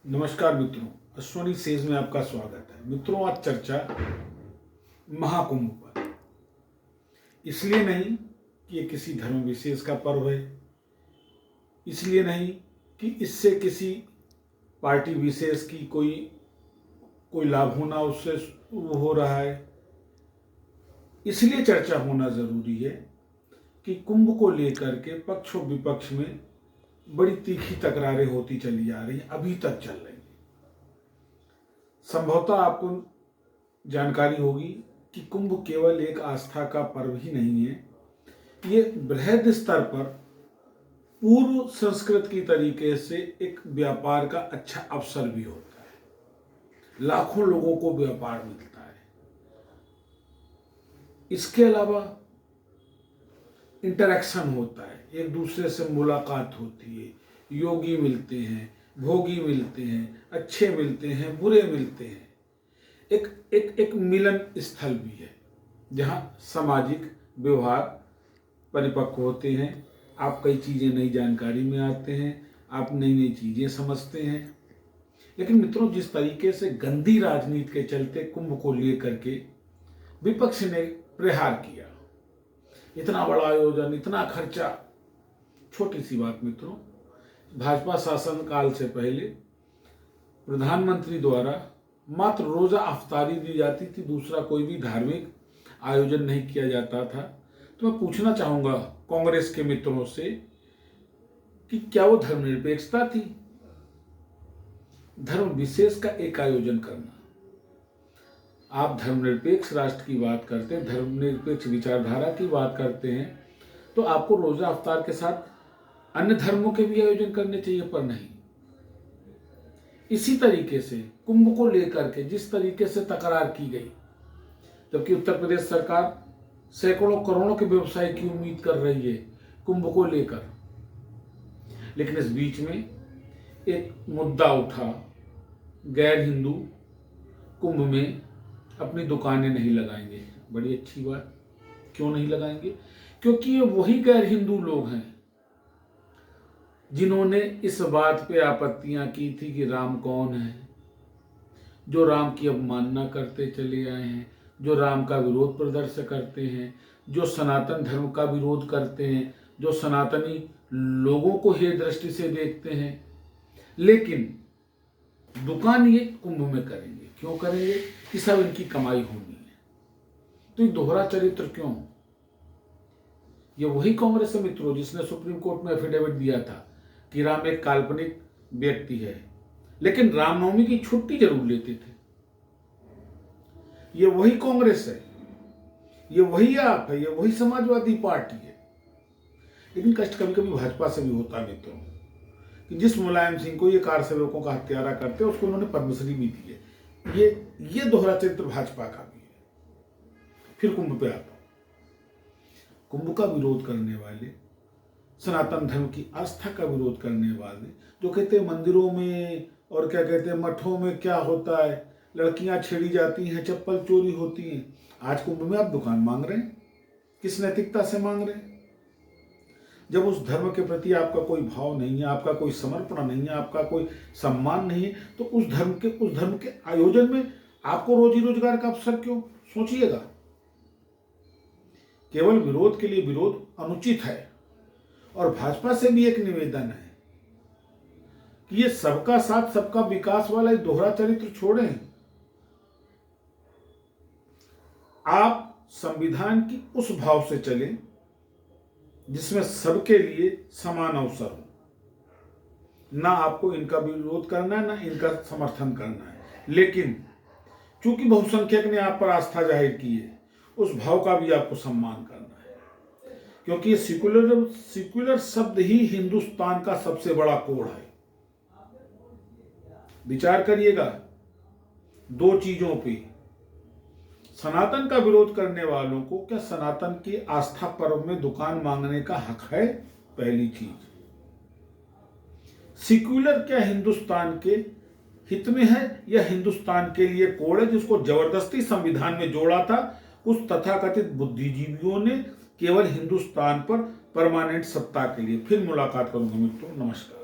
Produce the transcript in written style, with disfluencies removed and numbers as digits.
नमस्कार मित्रों, अश्वनी सेज में आपका स्वागत है। मित्रों, आज चर्चा महाकुंभ पर। इसलिए नहीं कि ये किसी धर्म विशेष का पर्व है, इसलिए नहीं कि इससे किसी पार्टी विशेष की कोई लाभ होना उससे वो हो रहा है। इसलिए चर्चा होना जरूरी है कि कुंभ को लेकर के पक्ष और विपक्ष में बड़ी तीखी तकरारें होती चली जा रही हैं, अभी तक चल रही हैं। संभवतः आपको जानकारी होगी कि कुंभ केवल एक आस्था का पर्व ही नहीं है, ये बृहद स्तर पर पूर्व संस्कृत की तरीके से एक व्यापार का अच्छा अवसर भी होता है। लाखों लोगों को व्यापार मिलता है। इसके अलावा इंटरेक्शन होता है, एक दूसरे से मुलाकात होती है, योगी मिलते हैं, भोगी मिलते हैं, अच्छे मिलते हैं, बुरे मिलते हैं। एक मिलन स्थल भी है जहाँ सामाजिक व्यवहार परिपक्व होते हैं। आप कई चीज़ें नई जानकारी में आते हैं, आप नई नई चीज़ें समझते हैं। लेकिन मित्रों, जिस तरीके से गंदी राजनीति के चलते कुंभ को लेकर के विपक्ष ने प्रहार किया, इतना बड़ा आयोजन, इतना खर्चा, छोटी सी बात मित्रों, भाजपा शासन काल से पहले प्रधानमंत्री द्वारा मात्र रोजा अफ्तारी दी जाती थी, दूसरा कोई भी धार्मिक आयोजन नहीं किया जाता था। तो मैं पूछना चाहूंगा कांग्रेस के मित्रों से कि क्या वो धर्मनिरपेक्षता थी? धर्म विशेष का एक आयोजन करना। आप धर्मनिरपेक्ष राष्ट्र की बात करते हैं, धर्मनिरपेक्ष विचारधारा की बात करते हैं, तो आपको रोजा अफ्तार के साथ अन्य धर्मों के भी आयोजन करने चाहिए, पर नहीं। इसी तरीके से कुंभ को लेकर के जिस तरीके से तकरार की गई, जबकि उत्तर प्रदेश सरकार सैकड़ों करोड़ों के व्यवसाय की उम्मीद कर रही है कुंभ को लेकर, लेकिन इस बीच में एक मुद्दा उठा, गैर हिंदू कुंभ में अपनी दुकानें नहीं लगाएंगे। बड़ी अच्छी बात। क्यों नहीं लगाएंगे? क्योंकि ये वही गैर हिंदू लोग हैं जिन्होंने इस बात पे आपत्तियां की थी कि राम कौन है, जो राम की अवमानना करते चले आए हैं, जो राम का विरोध प्रदर्शन करते हैं, जो सनातन धर्म का विरोध करते हैं, जो सनातनी लोगों को हे दृष्टि से देखते हैं। लेकिन दुकान ये कुंभ में करेंगे। क्यों करेंगे? कि सब इनकी कमाई होनी है। तो ये दोहरा चरित्र क्यों? ये वही कांग्रेस है मित्रों जिसने सुप्रीम कोर्ट में एफिडेविट दिया था कि राम एक काल्पनिक व्यक्ति है, लेकिन रामनवमी की छुट्टी जरूर लेते थे। ये वही कांग्रेस है, ये वही आप है, ये वही समाजवादी पार्टी है। लेकिन कष्ट कभी कभी भाजपा से भी होता है मित्रों कि जिस मुलायम सिंह को ये कार सेवकों का हत्यारा करते हैं, उसको उन्होंने पद्मश्री भी दी है। ये दोहरा चरित्र भाजपा का भी है। फिर कुंभ पे आता हूं। कुंभ का विरोध करने वाले, सनातन धर्म की आस्था का विरोध करने वाले, जो कहते हैं मंदिरों में और क्या कहते हैं मठों में क्या होता है, लड़कियां छेड़ी जाती हैं, चप्पल चोरी होती हैं, आज कुंभ में आप दुकान मांग रहे हैं। किस नैतिकता से मांग रहे हैं? जब उस धर्म के प्रति आपका कोई भाव नहीं है, आपका कोई समर्पण नहीं है, आपका कोई सम्मान नहीं है, तो उस धर्म के आयोजन में आपको रोजी रोजगार का अवसर क्यों? सोचिएगा। केवल विरोध के लिए विरोध अनुचित है। और भाजपा से भी एक निवेदन है कि ये सबका साथ सबका विकास वाला दोहरा चरित्र छोड़ें। आप संविधान की उस भाव से चलें जिसमें सबके लिए समान अवसर हो। ना आपको इनका विरोध करना है, ना इनका समर्थन करना है। लेकिन चूंकि बहुसंख्यक ने आप पर आस्था जाहिर की है, उस भाव का भी आपको सम्मान करना है। क्योंकि सेक्युलर शब्द ही हिंदुस्तान का सबसे बड़ा कोड है। विचार करिएगा दो चीजों पे। सनातन का विरोध करने वालों को क्या सनातन की आस्था पर्व में दुकान मांगने का हक है? पहली चीज। सेक्युलर क्या हिंदुस्तान के हित में है या हिंदुस्तान के लिए कोड है जिसको जबरदस्ती संविधान में जोड़ा था उस तथाकथित बुद्धिजीवियों ने केवल हिंदुस्तान पर परमानेंट सत्ता के लिए? फिर मुलाकात करूंगा मित्रों। नमस्कार।